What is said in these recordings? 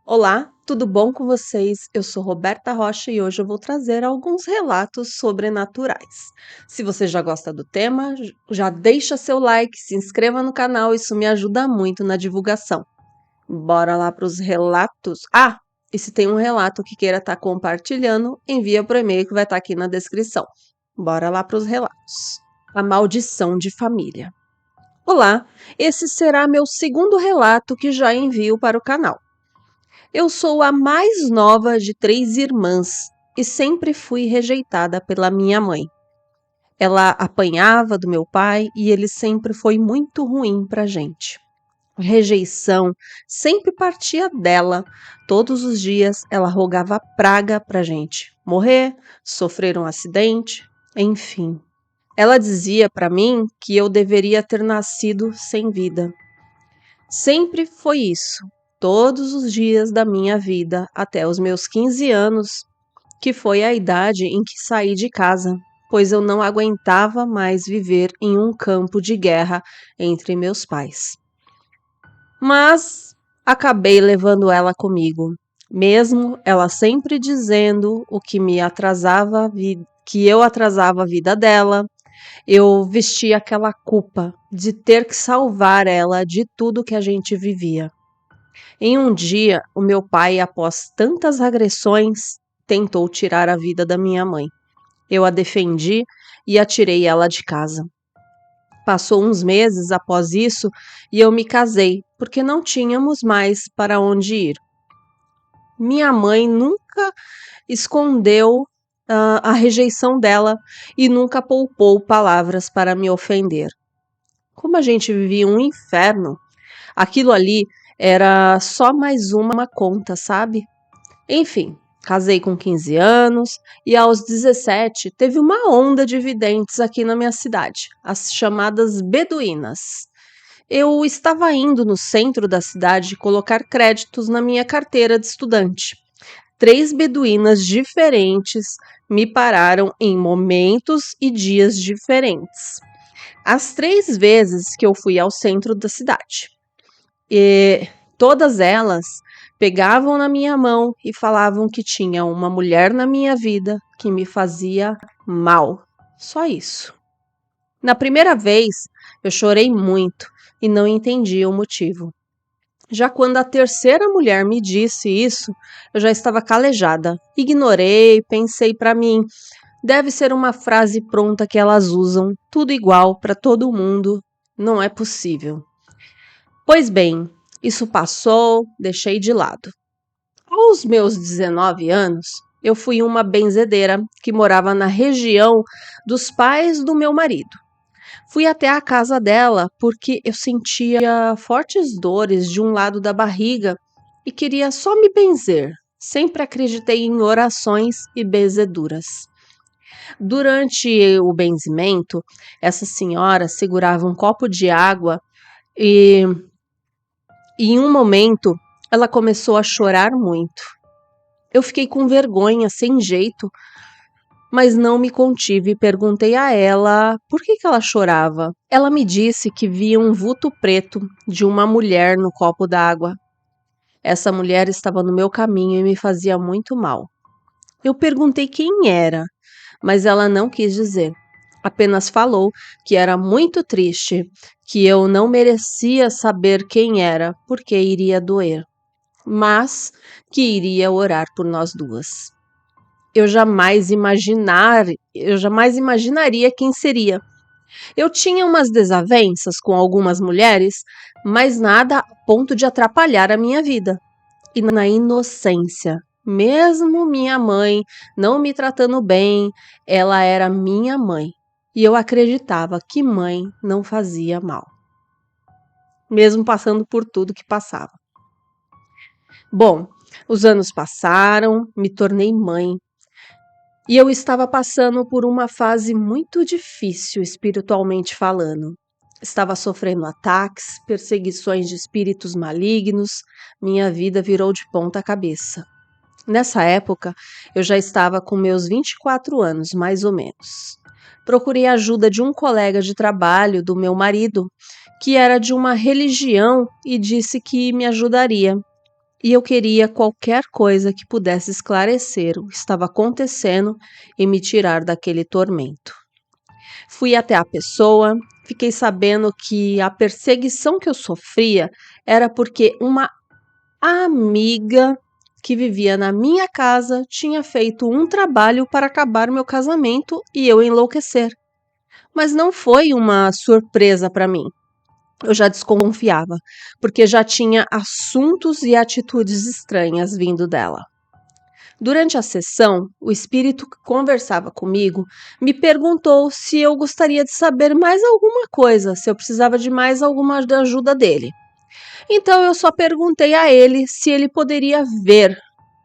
Olá, tudo bom com vocês? Eu sou Roberta Rocha e hoje eu vou trazer alguns relatos sobrenaturais. Se você já gosta do tema, já deixa seu like, se inscreva no canal, isso me ajuda muito na divulgação. Bora lá para os relatos. Ah, e se tem um relato que queira estar compartilhando, envia para o e-mail que vai estar aqui na descrição. Bora lá para os relatos. A maldição de família. Olá, esse será meu segundo relato que já envio para o canal. Eu sou a mais nova de 3 irmãs e sempre fui rejeitada pela minha mãe. Ela apanhava do meu pai e ele sempre foi muito ruim pra gente. A rejeição sempre partia dela. Todos os dias ela rogava praga pra gente morrer, sofrer um acidente, enfim. Ela dizia pra mim que eu deveria ter nascido sem vida. Sempre foi isso, todos os dias da minha vida, até os meus 15 anos, que foi a idade em que saí de casa, pois eu não aguentava mais viver em um campo de guerra entre meus pais. Mas acabei levando ela comigo, mesmo ela sempre dizendo o que me atrasava, que eu atrasava a vida dela. Eu vestia aquela culpa de ter que salvar ela de tudo que a gente vivia. Em um dia, o meu pai, após tantas agressões, tentou tirar a vida da minha mãe. Eu a defendi e atirei ela de casa. Passou uns meses após isso e eu me casei, porque não tínhamos mais para onde ir. Minha mãe nunca escondeu a rejeição dela e nunca poupou palavras para me ofender. Como a gente vivia um inferno, aquilo ali era só mais uma conta, sabe? Enfim, casei com 15 anos e aos 17 teve uma onda de videntes aqui na minha cidade, as chamadas beduínas. Eu estava indo no centro da cidade colocar créditos na minha carteira de estudante. 3 beduínas diferentes me pararam em momentos e dias diferentes. As 3 vezes que eu fui ao centro da cidade. E todas elas pegavam na minha mão e falavam que tinha uma mulher na minha vida que me fazia mal. Só isso. Na primeira vez, eu chorei muito e não entendi o motivo. Já quando a terceira mulher me disse isso, eu já estava calejada. Ignorei, pensei para mim, deve ser uma frase pronta que elas usam, tudo igual para todo mundo. Não é possível. Pois bem, isso passou, deixei de lado. Aos meus 19 anos, eu fui uma benzedeira que morava na região dos pais do meu marido. Fui até a casa dela porque eu sentia fortes dores de um lado da barriga e queria só me benzer. Sempre acreditei em orações e benzeduras. Durante o benzimento, essa senhora segurava um copo de água e em um momento ela começou a chorar muito. Eu fiquei com vergonha, sem jeito, mas não me contive e perguntei a ela por que ela chorava. Ela me disse que via um vulto preto de uma mulher no copo d'água. Essa mulher estava no meu caminho e me fazia muito mal. Eu perguntei quem era, mas ela não quis dizer. Apenas falou que era muito triste, que eu não merecia saber quem era, porque iria doer, mas que iria orar por nós duas. Eu jamais imaginaria quem seria. Eu tinha umas desavenças com algumas mulheres, mas nada a ponto de atrapalhar a minha vida. E na inocência, mesmo minha mãe não me tratando bem, ela era minha mãe. E eu acreditava que mãe não fazia mal, mesmo passando por tudo que passava. Bom, os anos passaram, me tornei mãe. E eu estava passando por uma fase muito difícil espiritualmente falando. Estava sofrendo ataques, perseguições de espíritos malignos, minha vida virou de ponta cabeça. Nessa época, eu já estava com meus 24 anos, mais ou menos. Procurei a ajuda de um colega de trabalho do meu marido, que era de uma religião e disse que me ajudaria. e eu queria qualquer coisa que pudesse esclarecer o que estava acontecendo e me tirar daquele tormento. Fui até a pessoa, fiquei sabendo que a perseguição que eu sofria era porque uma amiga que vivia na minha casa tinha feito um trabalho para acabar meu casamento e eu enlouquecer. Mas não foi uma surpresa para mim. Eu já desconfiava, porque já tinha assuntos e atitudes estranhas vindo dela. Durante a sessão, o espírito que conversava comigo me perguntou se eu gostaria de saber mais alguma coisa, se eu precisava de mais alguma ajuda dele. Então eu só perguntei a ele se ele poderia ver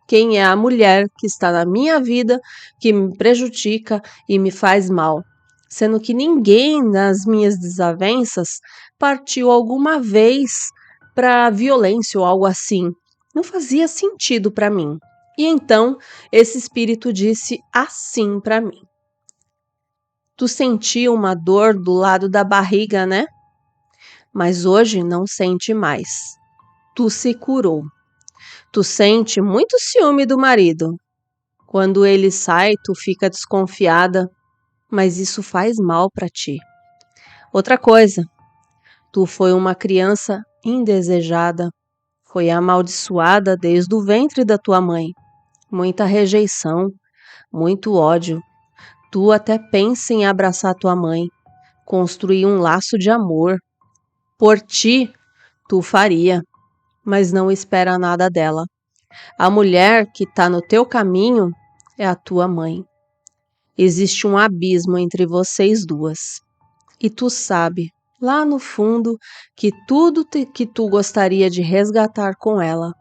quem é a mulher que está na minha vida, que me prejudica e me faz mal, sendo que ninguém nas minhas desavenças partiu alguma vez para violência ou algo assim. Não fazia sentido para mim. E então esse espírito disse assim para mim: Tu sentia uma dor do lado da barriga, né? Mas hoje não sente mais. Tu se curou. Tu sente muito ciúme do marido. Quando ele sai, tu fica desconfiada, mas isso faz mal para ti. Outra coisa, tu foi uma criança indesejada, foi amaldiçoada desde o ventre da tua mãe. Muita rejeição, muito ódio. Tu até pensa em abraçar tua mãe, construir um laço de amor. Por ti, tu faria, mas não espera nada dela. A mulher que está no teu caminho é a tua mãe. Existe um abismo entre vocês duas. E tu sabe, lá no fundo, que que tu gostaria de resgatar com ela,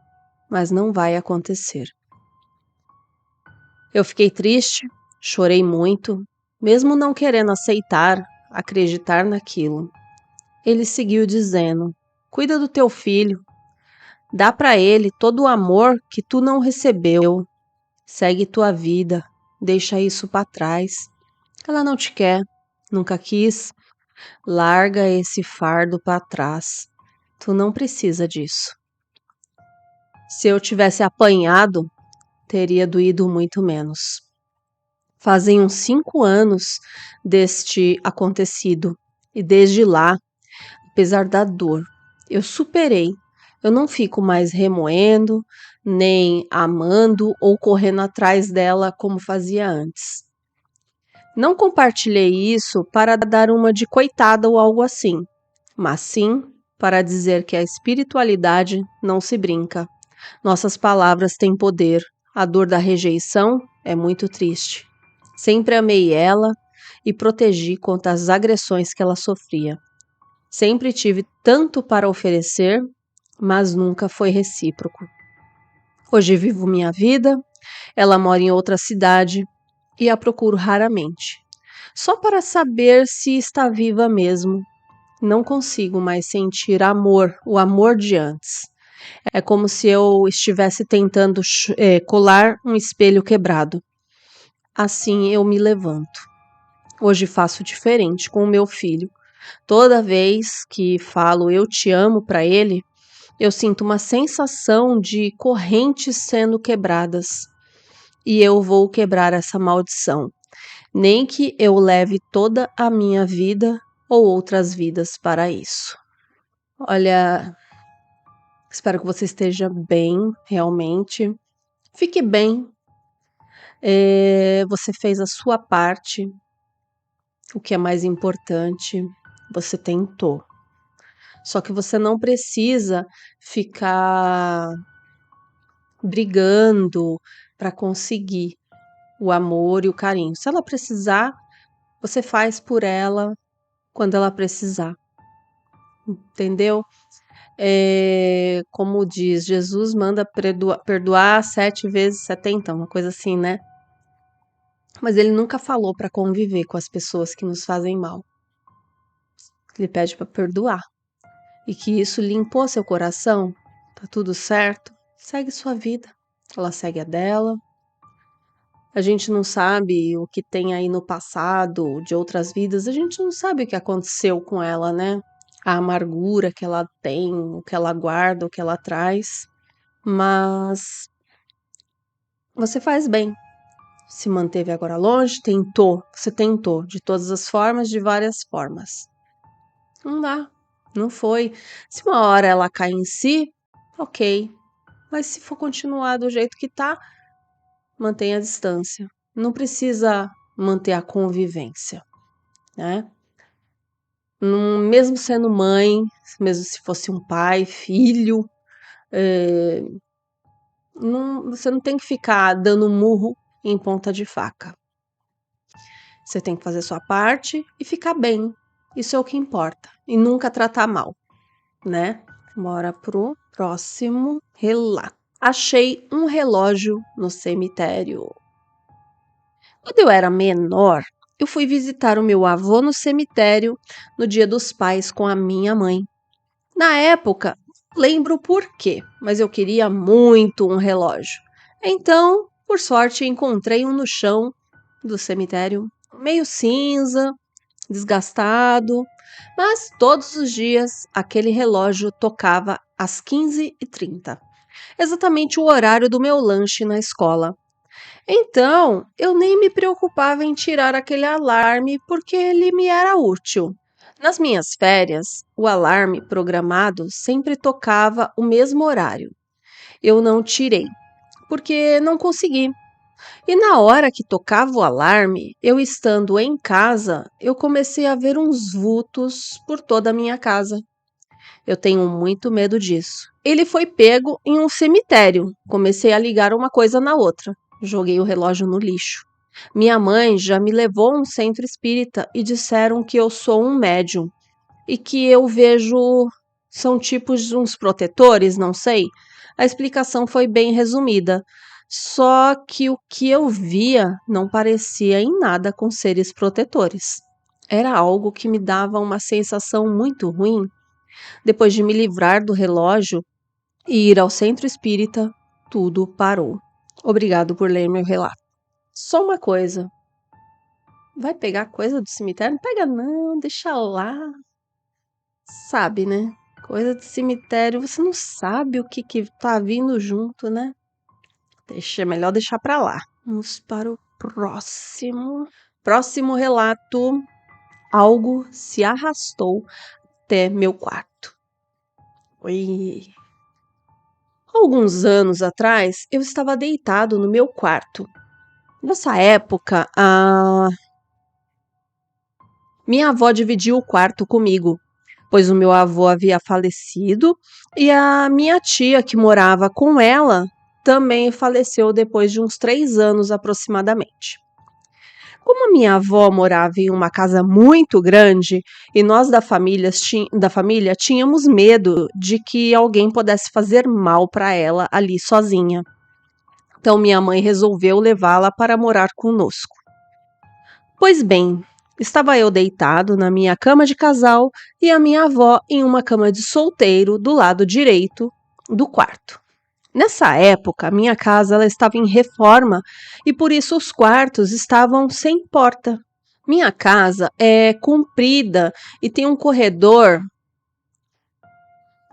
mas não vai acontecer. Eu fiquei triste, chorei muito, mesmo não querendo aceitar, acreditar naquilo. Ele seguiu dizendo: Cuida do teu filho, dá para ele todo o amor que tu não recebeu. Segue tua vida, deixa isso para trás. Ela não te quer, nunca quis. Larga esse fardo para trás. Tu não precisa disso. Se eu tivesse apanhado, teria doído muito menos. Fazem uns 5 anos deste acontecido e desde lá, apesar da dor, eu superei. Eu não fico mais remoendo, nem amando ou correndo atrás dela como fazia antes. Não compartilhei isso para dar uma de coitada ou algo assim, mas sim para dizer que a espiritualidade não se brinca. Nossas palavras têm poder. A dor da rejeição é muito triste. Sempre amei ela e protegi contra as agressões que ela sofria. Sempre tive tanto para oferecer, mas nunca foi recíproco. Hoje vivo minha vida, ela mora em outra cidade e a procuro raramente, só para saber se está viva mesmo. Não consigo mais sentir amor, o amor de antes. É como se eu estivesse tentando colar um espelho quebrado. Assim eu me levanto. Hoje faço diferente com o meu filho. Toda vez que falo eu te amo para ele, eu sinto uma sensação de correntes sendo quebradas. E eu vou quebrar essa maldição. Nem que eu leve toda a minha vida ou outras vidas para isso. Olha, espero que você esteja bem, realmente. Fique bem. Você fez a sua parte, o que é mais importante, você tentou. Só que você não precisa ficar brigando para conseguir o amor e o carinho. Se ela precisar, você faz por ela quando ela precisar. Entendeu? Como diz, Jesus manda perdoar 7 vezes 70, uma coisa assim, né? Mas ele nunca falou para conviver com as pessoas que nos fazem mal. Ele pede para perdoar. E que isso limpou seu coração, tá tudo certo, segue sua vida. Ela segue a dela. A gente não sabe o que tem aí no passado, de outras vidas, a gente não sabe o que aconteceu com ela, né? A amargura que ela tem, o que ela guarda, o que ela traz. mas você faz bem. Se manteve agora longe, você tentou de todas as formas, de várias formas. Não dá, não foi. Se uma hora ela cai em si, ok. Mas se for continuar do jeito que tá, mantenha a distância. Não precisa manter a convivência, né? Mesmo sendo mãe, mesmo se fosse um pai, filho, você não tem que ficar dando murro em ponta de faca. Você tem que fazer sua parte e ficar bem. Isso é o que importa. E nunca tratar mal, né? Bora pro próximo relato. Achei um relógio no cemitério. Quando eu era menor, eu fui visitar o meu avô no cemitério no Dia dos Pais com a minha mãe. Na época, lembro por quê, mas eu queria muito um relógio. Então, por sorte, encontrei um no chão do cemitério, meio cinza, desgastado, mas todos os dias aquele relógio tocava às 15h30, exatamente o horário do meu lanche na escola. Então, eu nem me preocupava em tirar aquele alarme porque ele me era útil. Nas minhas férias, o alarme programado sempre tocava o mesmo horário. Eu não tirei, porque não consegui. E na hora que tocava o alarme, eu estando em casa, eu comecei a ver uns vultos por toda a minha casa. Eu tenho muito medo disso. Ele foi pego em um cemitério. Comecei a ligar uma coisa na outra. Joguei o relógio no lixo. Minha mãe já me levou a um centro espírita e disseram que eu sou um médium e que eu vejo são tipos de uns protetores, não sei. A explicação foi bem resumida. Só que o que eu via não parecia em nada com seres protetores. Era algo que me dava uma sensação muito ruim. Depois de me livrar do relógio e ir ao centro espírita, tudo parou. Obrigado por ler meu relato. Só uma coisa. Vai pegar coisa do cemitério? Não pega não, deixa lá. Sabe, né? Coisa de cemitério, você não sabe o que tá vindo junto, né? Melhor deixar pra lá. Vamos para o próximo. Próximo relato. Algo se arrastou até meu quarto. Oi. Alguns anos atrás, eu estava deitado no meu quarto. Nessa época, a minha avó dividiu o quarto comigo, pois o meu avô havia falecido e a minha tia, que morava com ela, também faleceu depois de uns 3 anos aproximadamente. Como a minha avó morava em uma casa muito grande e nós da família tínhamos medo de que alguém pudesse fazer mal para ela ali sozinha. Então minha mãe resolveu levá-la para morar conosco. Pois bem, estava eu deitado na minha cama de casal e a minha avó em uma cama de solteiro do lado direito do quarto. Nessa época, a minha casa ela estava em reforma e por isso os quartos estavam sem porta. Minha casa é comprida e tem um corredor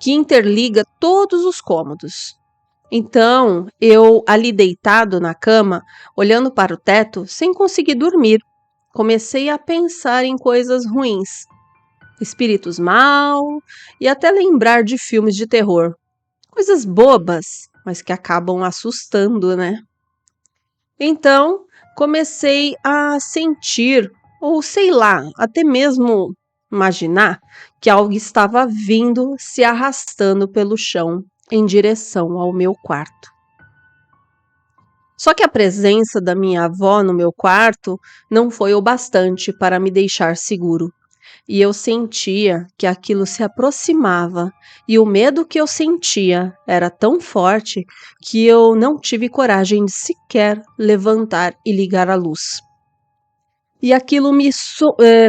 que interliga todos os cômodos. Então, eu ali deitado na cama, olhando para o teto, sem conseguir dormir, comecei a pensar em coisas ruins, espíritos maus e até lembrar de filmes de terror. Coisas bobas, mas que acabam assustando, né? Então, comecei a sentir, ou sei lá, até mesmo imaginar que algo estava vindo se arrastando pelo chão em direção ao meu quarto. Só que a presença da minha avó no meu quarto não foi o bastante para me deixar seguro. E eu sentia que aquilo se aproximava, e o medo que eu sentia era tão forte que eu não tive coragem de sequer levantar e ligar a luz. E aquilo me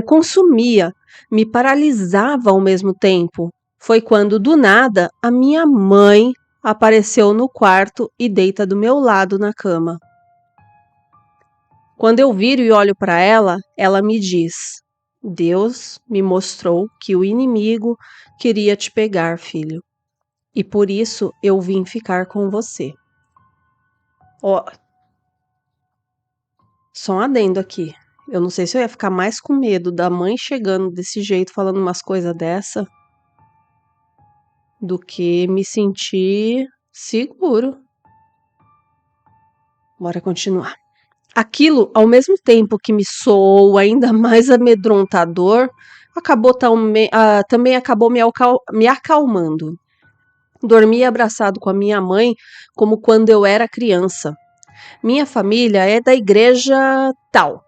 consumia, me paralisava ao mesmo tempo. Foi quando, do nada, a minha mãe apareceu no quarto e deita do meu lado na cama. Quando eu viro e olho para ela, ela me diz: Deus me mostrou que o inimigo queria te pegar, filho. e por isso eu vim ficar com você. Ó, só um adendo aqui. Eu não sei se eu ia ficar mais com medo da mãe chegando desse jeito, falando umas coisas dessa, do que me sentir seguro. Bora continuar. Aquilo, ao mesmo tempo que me soou ainda mais amedrontador, também acabou me acalmando. Dormi abraçado com a minha mãe como quando eu era criança. Minha família é da igreja tal,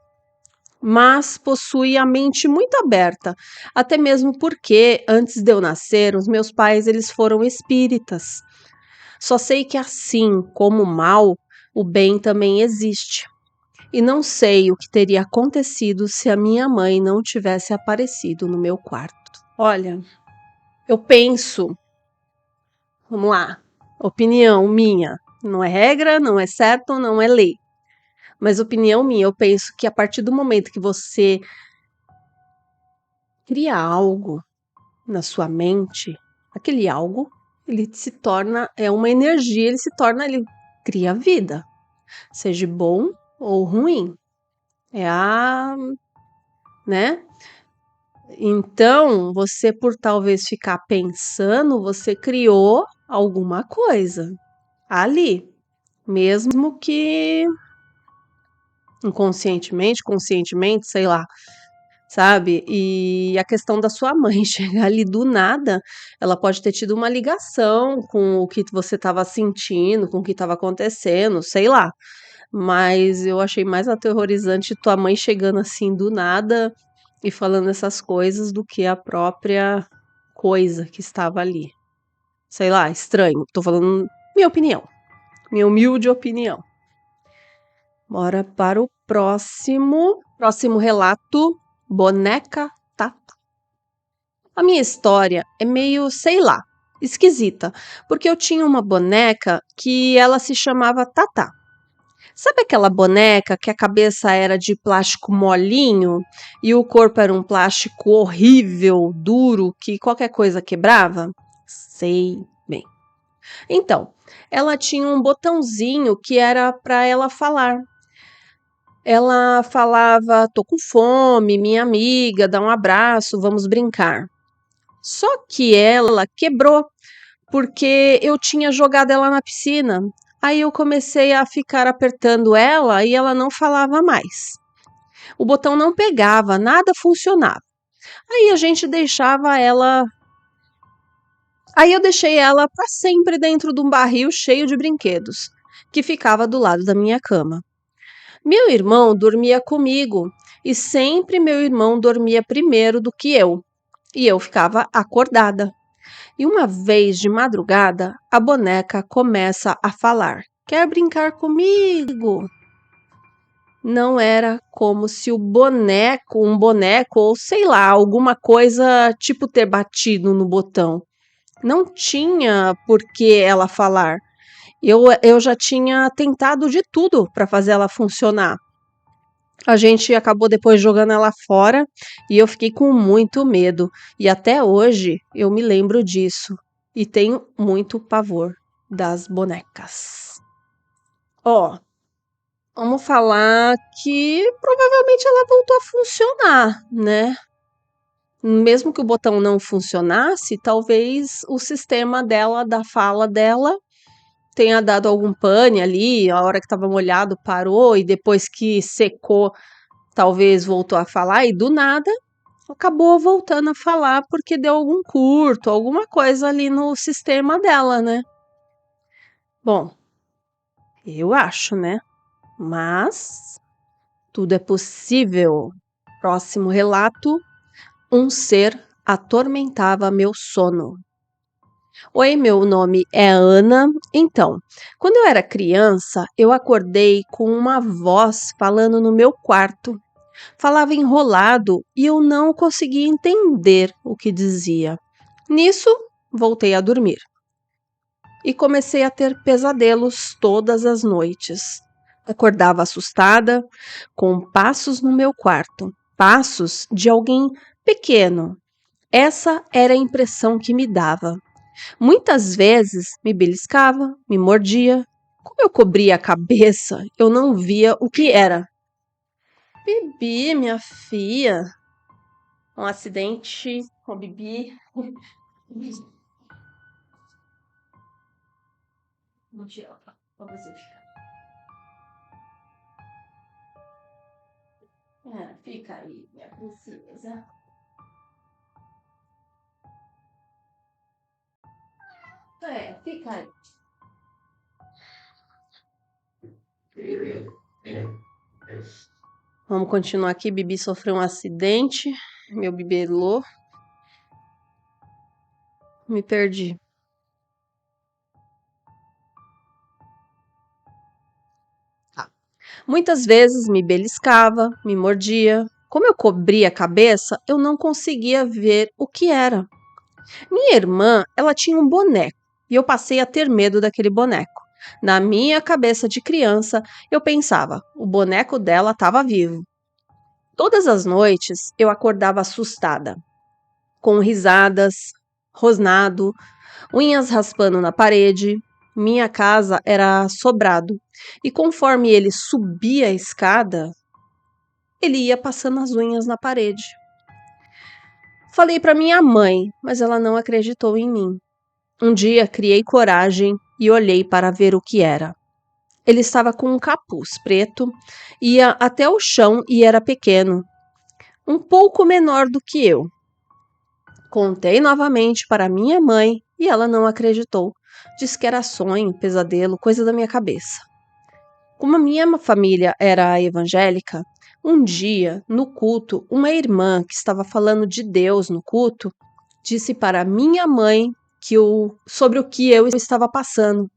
mas possui a mente muito aberta, até mesmo porque, antes de eu nascer, os meus pais eles foram espíritas. Só sei que assim como o mal, o bem também existe. E não sei o que teria acontecido se a minha mãe não tivesse aparecido no meu quarto. Olha, eu penso, vamos lá, opinião minha, não é regra, não é certo, não é lei. Mas opinião minha, eu penso que a partir do momento que você cria algo na sua mente, aquele algo, ele se torna, é uma energia, ele cria vida, seja bom ou ruim. Né? Então, você por talvez ficar pensando, você criou alguma coisa ali, mesmo que inconscientemente, conscientemente, sei lá, sabe? E a questão da sua mãe chegar ali do nada, ela pode ter tido uma ligação com o que você estava sentindo, com o que estava acontecendo, sei lá. Mas eu achei mais aterrorizante tua mãe chegando assim do nada e falando essas coisas do que a própria coisa que estava ali. Sei lá, estranho. Tô falando minha opinião, minha humilde opinião. Bora para o próximo relato, boneca Tata. A minha história é meio, sei lá, esquisita, porque eu tinha uma boneca que ela se chamava Tata. Sabe aquela boneca que a cabeça era de plástico molinho e o corpo era um plástico horrível, duro, que qualquer coisa quebrava? Sei bem. Então, ela tinha um botãozinho que era para ela falar. Ela falava: "Tô com fome, minha amiga, dá um abraço, vamos brincar". Só que ela quebrou porque eu tinha jogado ela na piscina. Aí eu comecei a ficar apertando ela e ela não falava mais. O botão não pegava, nada funcionava. Aí a gente deixava ela. Aí eu deixei ela para sempre dentro de um barril cheio de brinquedos, que ficava do lado da minha cama. Meu irmão dormia comigo e sempre meu irmão dormia primeiro do que eu, e eu ficava acordada. E uma vez de madrugada, a boneca começa a falar: "Quer brincar comigo?" Não era como se um boneco ou sei lá, alguma coisa tipo ter batido no botão. Não tinha por que ela falar. Eu já tinha tentado de tudo para fazer ela funcionar. A gente acabou depois jogando ela fora e eu fiquei com muito medo. E até hoje eu me lembro disso. E tenho muito pavor das bonecas. Ó, vamos falar que provavelmente ela voltou a funcionar, né? Mesmo que o botão não funcionasse, talvez o sistema dela, da fala dela, tenha dado algum pane ali, a hora que estava molhado parou e depois que secou, talvez voltou a falar e do nada acabou voltando a falar porque deu algum curto, alguma coisa ali no sistema dela, né? Bom, eu acho, né? Mas tudo é possível. Próximo relato: um ser atormentava meu sono. Oi, meu nome é Ana. Então, quando eu era criança, eu acordei com uma voz falando no meu quarto. Falava enrolado e eu não conseguia entender o que dizia. Nisso, voltei a dormir e comecei a ter pesadelos todas as noites. Acordava assustada, com passos no meu quarto, passos de alguém pequeno. Essa era a impressão que me dava. Muitas vezes me beliscava, me mordia. Como eu cobria a cabeça, eu não via o que era. Bibi, minha filha, um acidente com a Bibi. Vou tirar pra você ficar. Fica aí, minha princesa. Fica aí. Vamos continuar aqui. Bibi sofreu um acidente. Meu bibelô. Me perdi. Tá. Muitas vezes me beliscava, me mordia. Como eu cobria a cabeça, eu não conseguia ver o que era. Minha irmã, ela tinha um boneco e eu passei a ter medo daquele boneco. Na minha cabeça de criança, eu pensava, o boneco dela estava vivo. Todas as noites eu acordava assustada, com risadas, rosnado, unhas raspando na parede. Minha casa era sobrado e conforme ele subia a escada, ele ia passando as unhas na parede. Falei para minha mãe, mas ela não acreditou em mim. Um dia criei coragem e olhei para ver o que era. Ele estava com um capuz preto, ia até o chão e era pequeno, um pouco menor do que eu. Contei novamente para minha mãe e ela não acreditou. Disse que era sonho, pesadelo, coisa da minha cabeça. Como a minha família era evangélica, um dia, no culto, uma irmã que estava falando de Deus no culto disse para minha mãe sobre o que eu estava passando.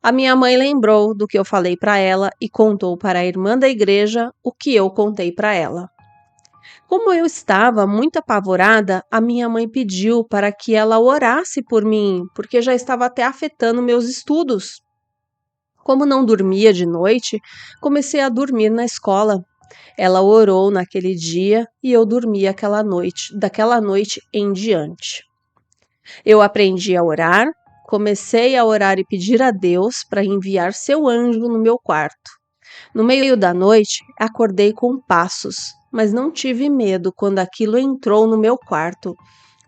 A minha mãe lembrou do que eu falei para ela e contou para a irmã da igreja o que eu contei para ela. Como eu estava muito apavorada, a minha mãe pediu para que ela orasse por mim, porque já estava até afetando meus estudos. Como não dormia de noite, comecei a dormir na escola. Ela orou naquele dia e eu dormi daquela noite em diante. Eu aprendi a orar, comecei a orar e pedir a Deus para enviar seu anjo no meu quarto. No meio da noite, acordei com passos, mas não tive medo quando aquilo entrou no meu quarto,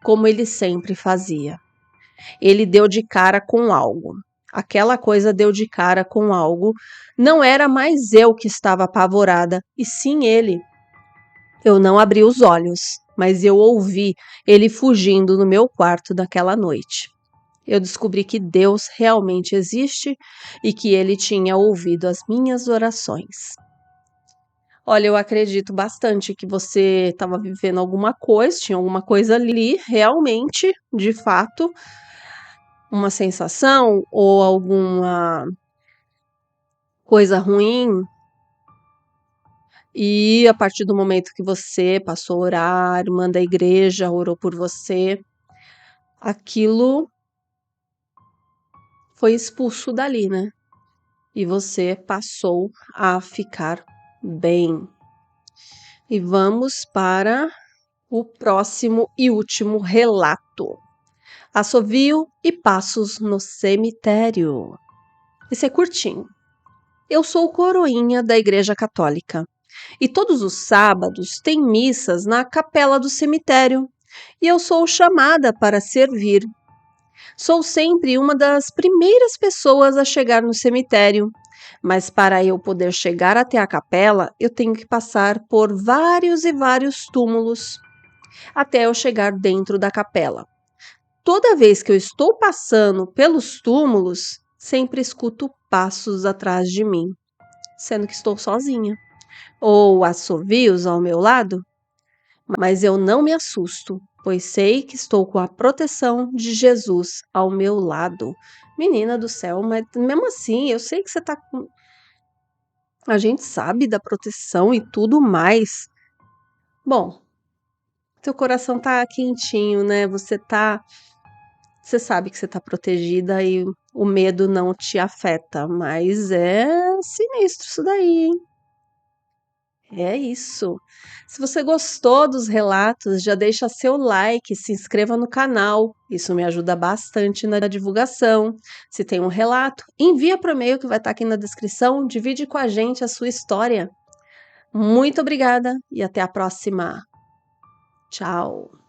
como ele sempre fazia. Ele deu de cara com algo. Aquela coisa deu de cara com algo. Não era mais eu que estava apavorada, e sim ele. Eu não abri os olhos, mas eu ouvi ele fugindo no meu quarto daquela noite. Eu descobri que Deus realmente existe e que ele tinha ouvido as minhas orações. Olha, eu acredito bastante que você estava vivendo alguma coisa, tinha alguma coisa ali, realmente, de fato, uma sensação ou alguma coisa ruim. E a partir do momento que você passou a orar, a irmã da igreja orou por você, aquilo foi expulso dali, né? E você passou a ficar bem. E vamos para o próximo e último relato. Assovio e passos no cemitério. Esse é curtinho. Eu sou coroinha da Igreja Católica e todos os sábados tem missas na capela do cemitério e eu sou chamada para servir. Sou sempre uma das primeiras pessoas a chegar no cemitério, mas para eu poder chegar até a capela, eu tenho que passar por vários e vários túmulos até eu chegar dentro da capela. Toda vez que eu estou passando pelos túmulos, sempre escuto passos atrás de mim, sendo que estou sozinha, ou assovios ao meu lado, mas eu não me assusto, pois sei que estou com a proteção de Jesus ao meu lado. Menina do céu, mas mesmo assim, eu sei que você tá com. A gente sabe da proteção e tudo mais. Bom, seu coração tá quentinho, né? Você sabe que você tá protegida e o medo não te afeta, mas é sinistro isso daí, hein? É isso. Se você gostou dos relatos, já deixa seu like, se inscreva no canal. Isso me ajuda bastante na divulgação. Se tem um relato, envia para o e-mail que vai estar aqui na descrição. Divide com a gente a sua história. Muito obrigada e até a próxima. Tchau.